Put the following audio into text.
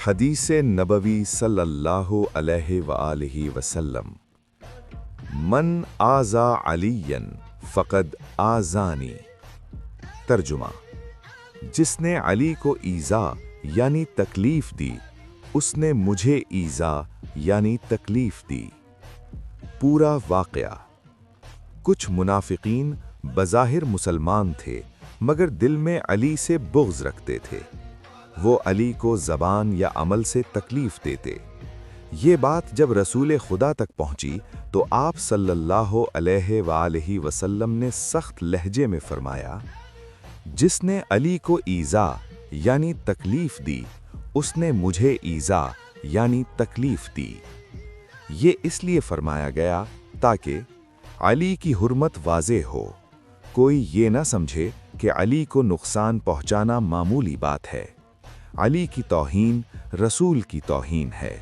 حدیث نبوی صلی اللہ علیہ وآلہ وسلم من آذا علی فقد آذانی۔ ترجمہ: جس نے علی کو ایذا یعنی تکلیف دی اس نے مجھے ایذا یعنی تکلیف دی۔ پورا واقعہ: کچھ منافقین بظاہر مسلمان تھے مگر دل میں علی سے بغض رکھتے تھے۔ وہ علی کو زبان یا عمل سے تکلیف دیتے۔ یہ بات جب رسول خدا تک پہنچی تو آپ صلی اللہ علیہ وآلہ وسلم نے سخت لہجے میں فرمایا، جس نے علی کو ایذا یعنی تکلیف دی اس نے مجھے ایذا یعنی تکلیف دی۔ یہ اس لیے فرمایا گیا تاکہ علی کی حرمت واضح ہو، کوئی یہ نہ سمجھے کہ علی کو نقصان پہنچانا معمولی بات ہے۔ علی کی توہین رسول کی توہین ہے۔